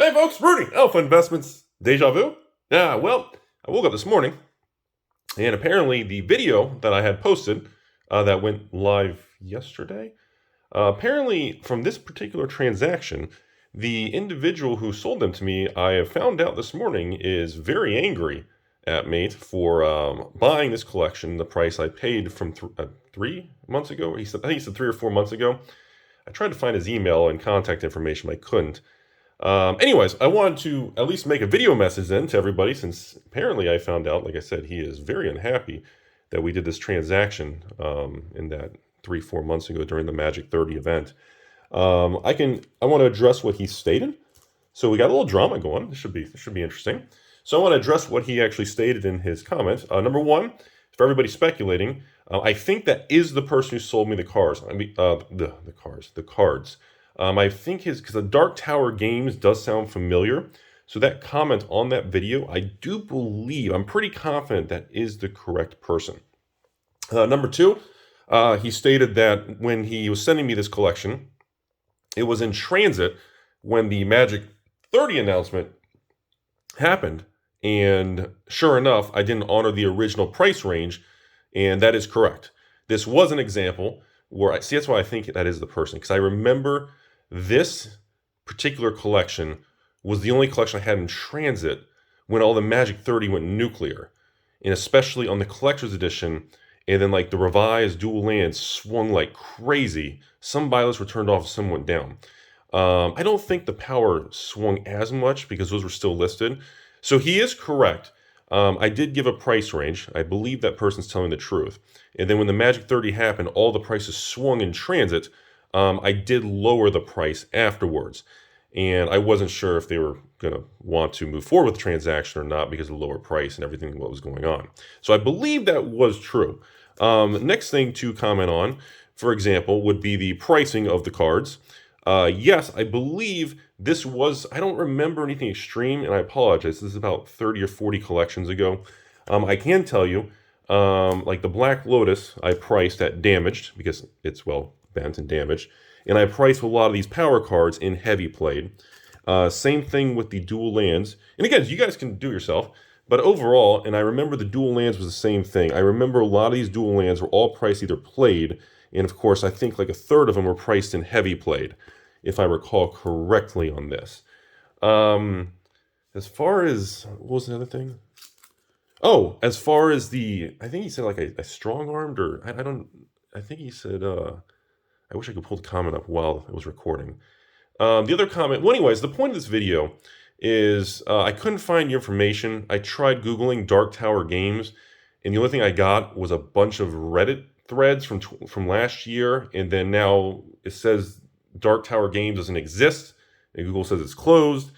Hey folks, Rudy, Alpha Investments, Deja Vu. Yeah, well, I woke up this morning and apparently the video that I had posted that went live yesterday, apparently from this particular transaction, the individual who sold them to me, I have found out this morning, is very angry at me for buying this collection, the price I paid from 3 months ago. I think he said 3 or 4 months ago. I tried to find his email and contact information, but I couldn't. Anyways, I wanted to at least make a video message then to everybody, since apparently I found out, like I said, he is very unhappy that we did this transaction in that 3-4 months ago during the Magic 30 event. I want to address what he stated. So we got a little drama going. This should be interesting. So I want to address what he actually stated in his comment. Number one, for everybody speculating, I think that is the person who sold me the cards. I mean, the cards. I think because the Dark Tower Games does sound familiar. So that comment on that video, I do believe, I'm pretty confident that is the correct person. Number two, he stated that when he was sending me this collection, it was in transit when the Magic 30 announcement happened. And sure enough, I didn't honor the original price range. And that is correct. This was an example where that's why I think that is the person. Because I remember this particular collection was the only collection I had in transit when all the Magic 30 went nuclear. And especially on the collector's edition, and then like the revised dual lands swung like crazy. Some buy lists were turned off, some went down. I don't think the power swung as much because those were still listed. So he is correct. I did give a price range. I believe that person's telling the truth. And then when the Magic 30 happened, all the prices swung in transit. I did lower the price afterwards. And I wasn't sure if they were going to want to move forward with the transaction or not because of the lower price and everything what was going on. So I believe that was true. Next thing to comment on, for example, would be the pricing of the cards. Yes, I believe this was, I don't remember anything extreme, and I apologize. This is about 30 or 40 collections ago. I can tell you, like the Black Lotus, I priced at damaged because it's well bent and damaged. And I priced a lot of these power cards in heavy played. Same thing with the dual lands. And again, you guys can do it yourself. But overall, and I remember the dual lands was the same thing. I remember a lot of these dual lands were all priced either played, and of course, I think like a third of them were priced in heavy played, if I recall correctly on this. As far as, what was the other thing? Oh, as far as I think he said like a strong-armed, or I think he said, I wish I could pull the comment up while I was recording. The other comment, well anyways, the point of this video is I couldn't find your information. I tried Googling Dark Tower Games, and the only thing I got was a bunch of Reddit threads from last year, and then now it says Dark Tower Games doesn't exist, and Google says it's closed,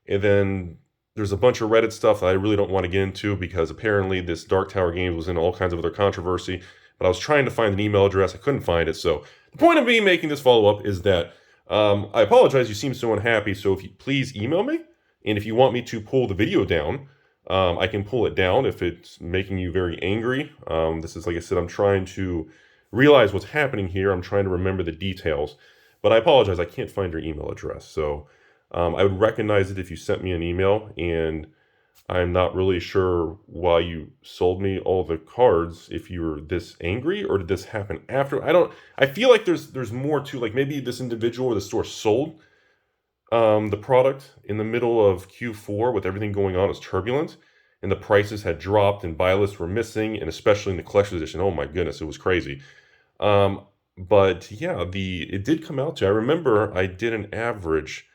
and then there's a bunch of Reddit stuff that I really don't want to get into because apparently this Dark Tower Games was in all kinds of other controversy, but I was trying to find an email address, I couldn't find it, so the point of me making this follow-up is that I apologize, you seem so unhappy, so if you please email me, and if you want me to pull the video down, I can pull it down if it's making you very angry. This is, like I said, I'm trying to realize what's happening here. I'm trying to remember the details. But I apologize, I can't find your email address. So I would recognize it if you sent me an email. And I'm not really sure why you sold me all the cards if you were this angry, or did this happen after? I feel like there's more to, like maybe this individual or the store sold the product in the middle of Q4 with everything going on. It's turbulent, and the prices had dropped and buy lists were missing, and especially in the collector's edition, oh my goodness, it was crazy. But yeah, it did come out to, I remember I did an average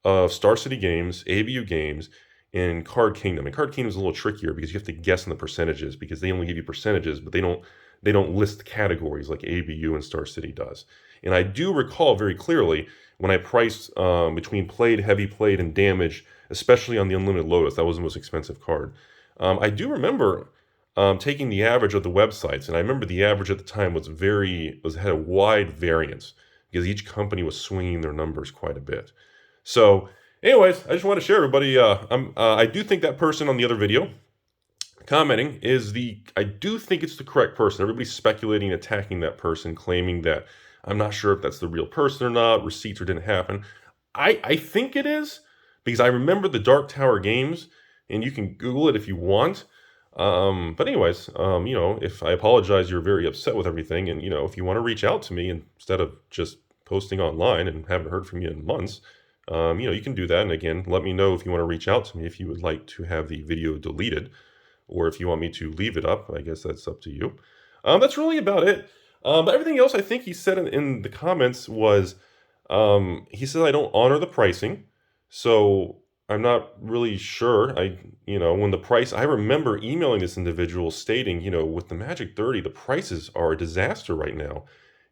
of Star City games, ABU games, and Card Kingdom. And Card Kingdom is a little trickier because you have to guess on the percentages, because they only give you percentages, but they don't list categories like ABU and Star City does. And I do recall very clearly when I priced between played, heavy played, and damage, especially on the Unlimited Lotus. That was the most expensive card. I do remember taking the average of the websites, and I remember the average at the time had a wide variance because each company was swinging their numbers quite a bit. So, anyways, I just want to share everybody. I do think that person on the other video commenting I do think it's the correct person. Everybody's speculating, attacking that person, claiming that I'm not sure if that's the real person or not, receipts or didn't happen. I think it is, because I remember the Dark Tower games, and you can Google it if you want. But anyways, if I apologize, you're very upset with everything, and if you want to reach out to me instead of just posting online and haven't heard from you in months, you can do that. And again, let me know if you want to reach out to me if you would like to have the video deleted, or if you want me to leave it up. I guess that's up to you. That's really about it. But everything else I think he said in the comments was, he said I don't honor the pricing, so I'm not really sure. When the price, I remember emailing this individual stating, with the Magic 30, the prices are a disaster right now.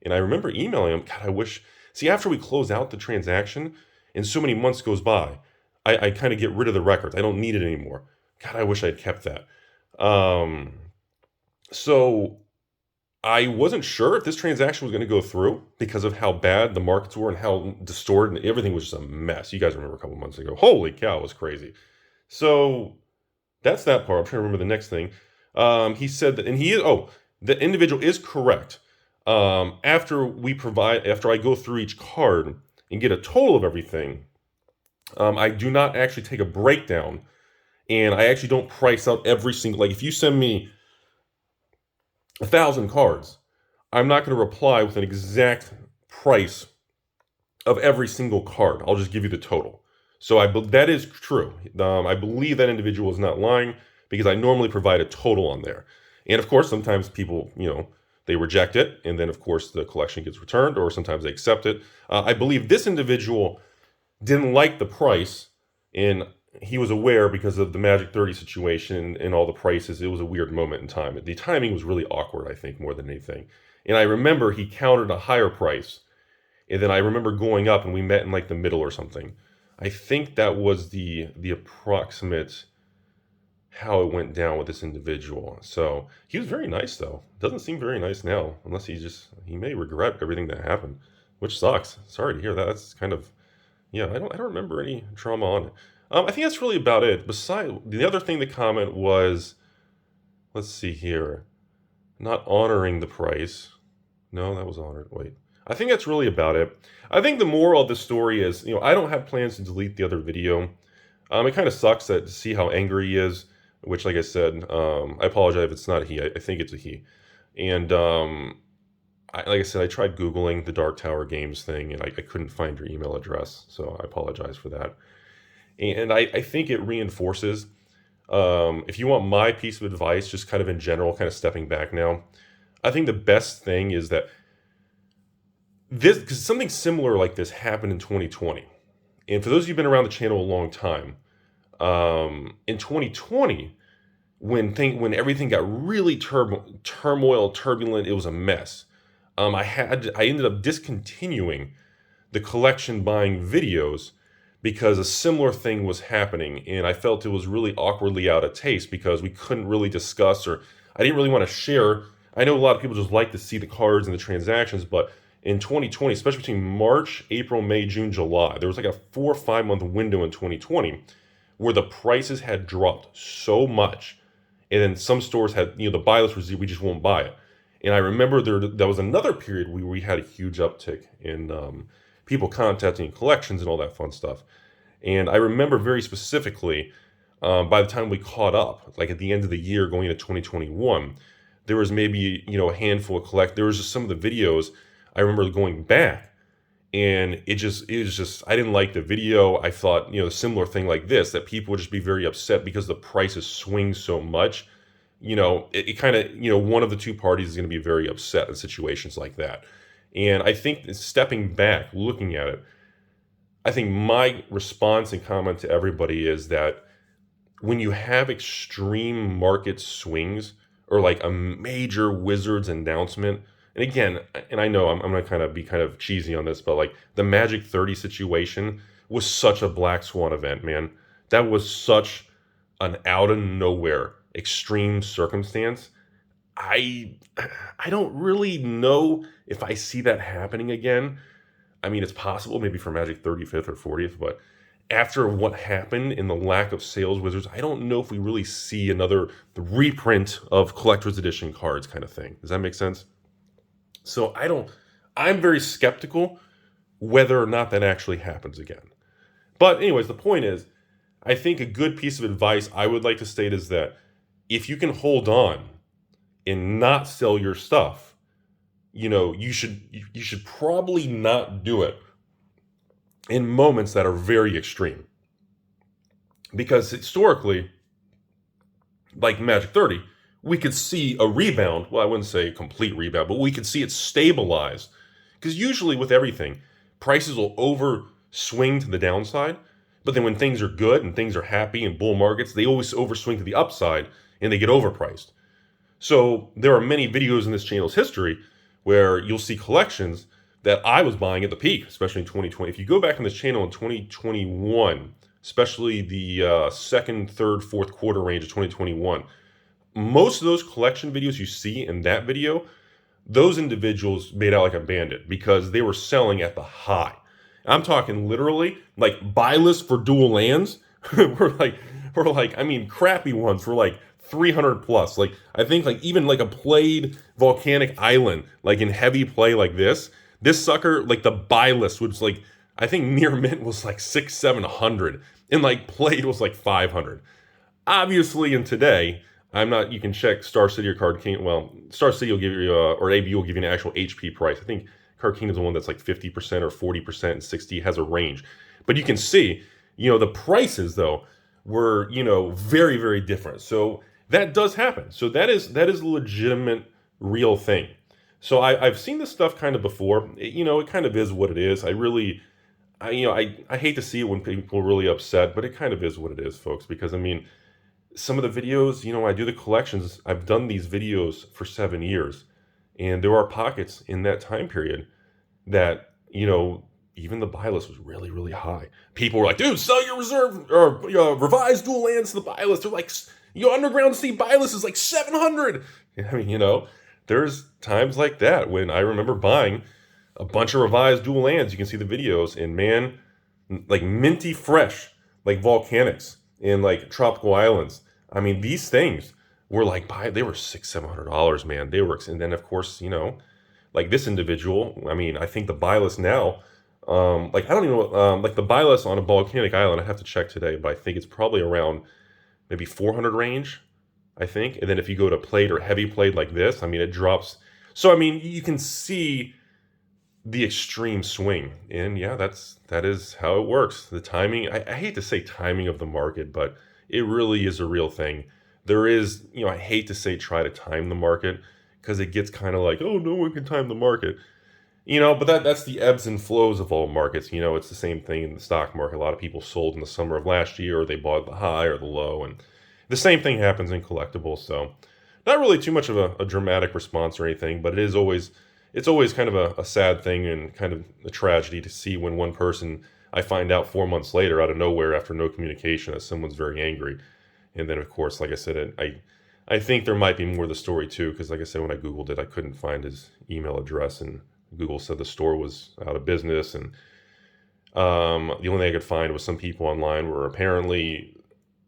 And I remember emailing him, God, I wish, see, after we close out the transaction and so many months goes by, I kind of get rid of the records. I don't need it anymore. God, I wish I'd kept that. So I wasn't sure if this transaction was going to go through because of how bad the markets were and how distorted, and everything was just a mess. You guys remember a couple months ago. Holy cow, it was crazy. So that's that part. I'm trying to remember the next thing. He said that, and the individual is correct. After I go through each card and get a total of everything, I do not actually take a breakdown, and I actually don't price out every single, like if you send me 1,000 cards, I'm not going to reply with an exact price of every single card. I'll just give you the total. So that is true. I believe that individual is not lying, because I normally provide a total on there. And of course, sometimes people, they reject it, and then of course the collection gets returned, or sometimes they accept it. I believe this individual didn't like the price, and he was aware because of the Magic 30 situation and all the prices. It was a weird moment in time. The timing was really awkward, I think, more than anything. And I remember he countered a higher price, and then I remember going up and we met in like the middle or something. I think that was the approximate how it went down with this individual. So he was very nice, though. Doesn't seem very nice now, unless he may regret everything that happened, which sucks. Sorry to hear that. That's kind of, I don't remember any trauma on it. I think that's really about it. Besides, the other thing the comment was, let's see here, not honoring the price. No, that was honored. Wait. I think that's really about it. I think the moral of the story is, I don't have plans to delete the other video. It kind of sucks to see how angry he is, which, like I said, I apologize if it's not a he. I think it's a he. And like I said, I tried Googling the Dark Tower Games thing, and I couldn't find your email address, so I apologize for that. And I think it reinforces, if you want my piece of advice, just kind of in general, kind of stepping back now, I think the best thing is that because something similar like this happened in 2020. And for those of you who've been around the channel a long time, in 2020, when everything got really turmoil, turbulent, it was a mess. I ended up discontinuing the collection buying videos because a similar thing was happening, and I felt it was really awkwardly out of taste because we couldn't really discuss, or I didn't really want to share. I know a lot of people just like to see the cards and the transactions, but in 2020, especially between March, April, May, June, July, there was like a 4 or 5 month window in 2020 where the prices had dropped so much, and then some stores had, the buy list was, we just won't buy it. And I remember there was another period where we had a huge uptick in people contacting collections and all that fun stuff. And I remember very specifically, by the time we caught up, like at the end of the year going into 2021, there was maybe, a handful of there was just some of the videos I remember going back, and it was just, I didn't like the video. I thought, a similar thing like this, that people would just be very upset because the prices swing so much. It kind of, one of the two parties is going to be very upset in situations like that. And I think stepping back, looking at it, I think my response and comment to everybody is that when you have extreme market swings, or like a major Wizards announcement, and again, and I know I'm going to be kind of cheesy on this, but like the Magic 30 situation was such a black swan event, man. That was such an out of nowhere extreme circumstance. I don't really know if I see that happening again. I mean, it's possible maybe for Magic 35th or 40th, but after what happened in the lack of sales Wizards, I don't know if we really see the reprint of collector's edition cards kind of thing. Does that make sense? So I'm very skeptical whether or not that actually happens again. But anyways, the point is, I think a good piece of advice I would like to state is that if you can hold on and not sell your stuff, you should probably not do it in moments that are very extreme. Because historically, like Magic 30, we could see a rebound. Well, I wouldn't say a complete rebound, but we could see it stabilize. Because usually with everything, prices will overswing to the downside. But then when things are good and things are happy in bull markets, they always overswing to the upside and they get overpriced. So there are many videos in this channel's history where you'll see collections that I was buying at the peak, especially in 2020. If you go back on this channel in 2021, especially the second, third, fourth quarter range of 2021, most of those collection videos you see in that video, those individuals made out like a bandit because they were selling at the high. I'm talking literally like buy lists for dual lands were like, I mean, crappy ones were like 300 plus. Like, I think like even like a played volcanic island, like in heavy play like this sucker, like the buy list was like, I think near mint was like 600-700 and like played was like 500. Obviously in today, you can check Star City or Card King. Well, Star City will give you, or AB will give you an actual HP price. I think Card King is the one that's like 50% or 40% and 60 has a range. But you can see, the prices though were, very, very different. So that does happen. So that is a legitimate, real thing. So I've seen this stuff kind of before. It kind of is what it is. I hate to see it when people are really upset, but it kind of is what it is, folks. Because I mean, some of the videos, I do the collections. I've done these videos for 7 years, and there are pockets in that time period that, even the buy list was really, really high. People were like, dude, sell your reserve or revised dual lands to the buy list. They're like, your underground sea buy list is like 700. I mean, there's times like that when I remember buying a bunch of revised dual lands. You can see the videos, and man, like minty fresh, like volcanics and like tropical islands. I mean, these things were like they were $600-700, man. They were, and then of course, like this individual. I mean, I think the buy list now, like I don't even know, like the buy list on a volcanic island. I have to check today, but I think it's probably around maybe 400 range, I think. And then if you go to played or heavy played like this, I mean, it drops. So I mean, you can see the extreme swing, and yeah, that is how it works. The timing, I hate to say timing of the market, but it really is a real thing. There is, I hate to say try to time the market because it gets kind of like, oh, no one can time the market, but that's the ebbs and flows of all markets. It's the same thing in the stock market. A lot of people sold in the summer of last year, or they bought the high or the low, and the same thing happens in collectibles. So not really too much of a dramatic response or anything, but it's always kind of a sad thing and kind of a tragedy to see when one person, I find out 4 months later out of nowhere after no communication that someone's very angry. And then, of course, like I said, I think there might be more to the story too, because like I said, when I Googled it, I couldn't find his email address, and Google said the store was out of business. And the only thing I could find was some people online were apparently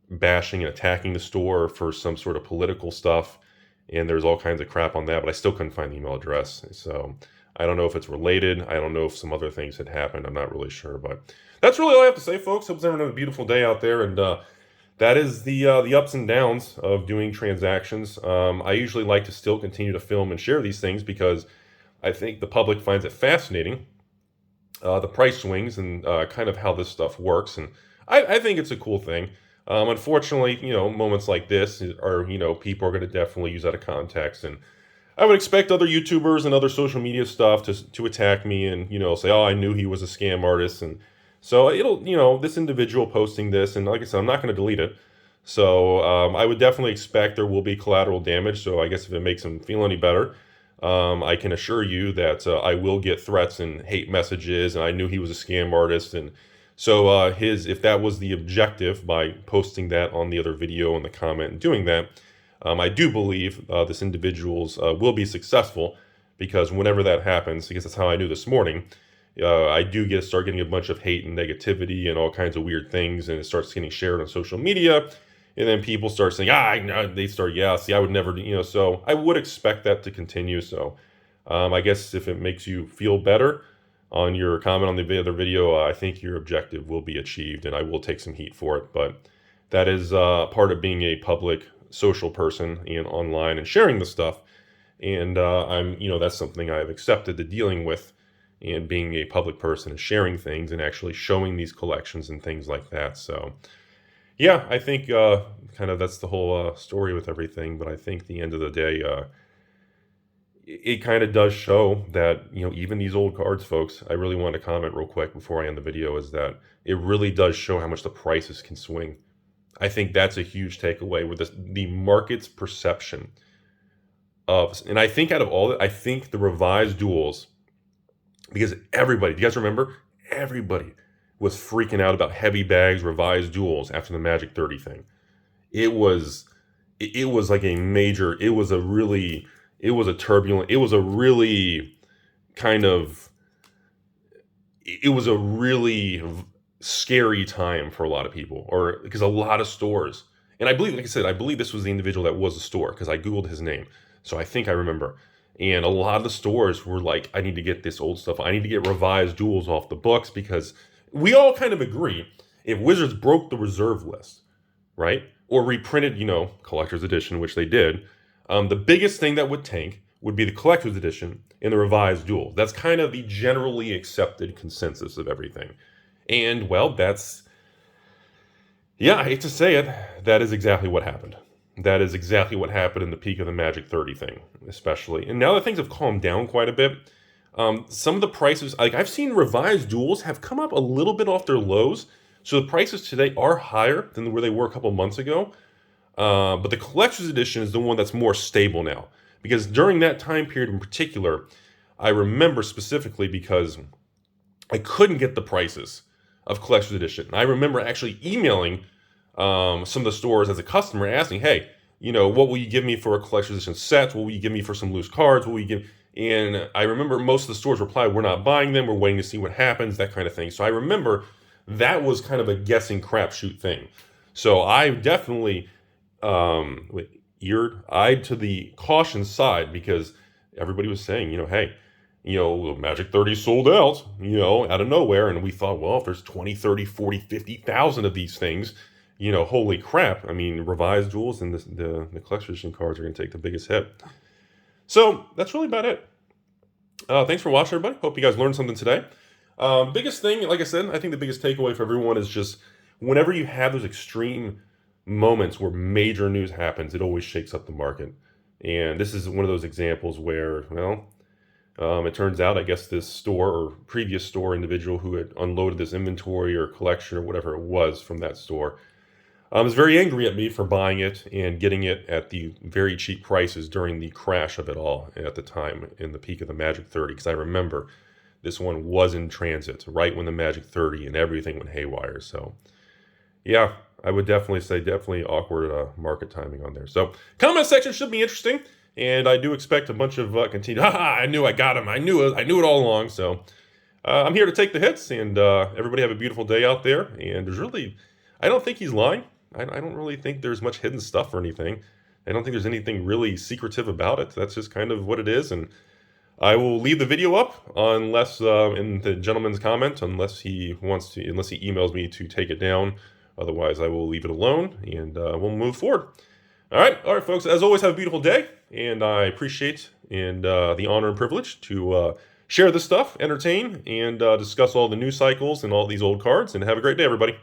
bashing and attacking the store for some sort of political stuff. And there's all kinds of crap on that, but I still couldn't find the email address. So I don't know if it's related. I don't know if some other things had happened. I'm not really sure, but that's really all I have to say, folks. Hope everyone has a beautiful day out there. And that is the ups and downs of doing transactions. I usually like to still continue to film and share these things because I think the public finds it fascinating, the price swings and kind of how this stuff works. And I think it's a cool thing. Unfortunately, moments like this are, people are going to definitely use out of context. And I would expect other YouTubers and other social media stuff to attack me and, say, oh, I knew he was a scam artist. And so it'll, this individual posting this, and like I said, I'm not going to delete it. So I would definitely expect there will be collateral damage. So I guess if it makes him feel any better, I can assure you that I will get threats and hate messages. And I knew he was a scam artist. And so if that was the objective by posting that on the other video in the comment and doing that, I do believe this individual's will be successful, because whenever that happens, because that's how I knew this morning, I do start getting a bunch of hate and negativity and all kinds of weird things, and it starts getting shared on social media, and then people start saying, they start, see, I would never, so I would expect that to continue. So I guess if it makes you feel better, on your comment on the other video, I think your objective will be achieved, and I will take some heat for it. But that is part of being a public social person and online and sharing the stuff. And that's something I've accepted to dealing with, and being a public person and sharing things and actually showing these collections and things like that. So yeah, I think kind of that's the whole story with everything. But I think at the end of the day, it kind of does show that, even these old cards, folks, I really want to comment real quick before I end the video, is that it really does show how much the prices can swing. I think that's a huge takeaway with the market's perception of, and I think out of all that, I think the revised duels, because everybody, do you guys remember? Everybody was freaking out about heavy bags, revised duels after the Magic 30 thing. It was like a major, it was a really scary time for a lot of people, or because a lot of stores, and I believe, like I said, I believe this was the individual that was a store, because I Googled his name. So I think I remember. And a lot of the stores were like, I need to get this old stuff. I need to get revised duels off the books, because we all kind of agree, if Wizards broke the reserve list, right? Or reprinted, collector's edition, which they did, the biggest thing that would tank would be the collector's edition and the revised duels. That's kind of the generally accepted consensus of everything. And, well, I hate to say it, that is exactly what happened. That is exactly what happened in the peak of the Magic 30 thing, especially. And now that things have calmed down quite a bit, some of the prices, like I've seen revised duels have come up a little bit off their lows. So the prices today are higher than where they were a couple months ago. But the collector's edition is the one that's more stable now. Because during that time period in particular, I remember specifically because I couldn't get the prices of collector's edition. And I remember actually emailing some of the stores as a customer, asking, hey, what will you give me for a collector's edition set? What will you give me for some loose cards? What will you give? And I remember most of the stores replied, we're not buying them. We're waiting to see what happens, that kind of thing. So I remember that was kind of a guessing crapshoot thing. So I definitely eyed to the caution side, because everybody was saying, hey, Magic 30 sold out, out of nowhere. And we thought, well, if there's 20, 30, 40, 50,000 of these things, holy crap. I mean, revised duels and the collector's edition cards are going to take the biggest hit. So that's really about it. Thanks for watching, everybody. Hope you guys learned something today. Biggest thing, like I said, I think the biggest takeaway for everyone is just whenever you have those extreme moments where major news happens, it always shakes up the market. And this is one of those examples where, it turns out, I guess this store or previous store individual who had unloaded this inventory or collection or whatever it was from that store was very angry at me for buying it and getting it at the very cheap prices during the crash of it all at the time in the peak of the Magic 30. Because I remember this one was in transit right when the Magic 30 and everything went haywire. So yeah, I would definitely say awkward market timing on there. So comment section should be interesting. And I do expect a bunch of continued, I knew I got him. I knew it all along. So I'm here to take the hits, and everybody have a beautiful day out there. And I don't think he's lying. I don't really think there's much hidden stuff or anything. I don't think there's anything really secretive about it. That's just kind of what it is. And I will leave the video up unless in the gentleman's comment, unless he emails me to take it down. Otherwise, I will leave it alone, and we'll move forward. All right, folks. As always, have a beautiful day, and I appreciate the honor and privilege to share this stuff, entertain, and discuss all the news cycles and all these old cards. And have a great day, everybody.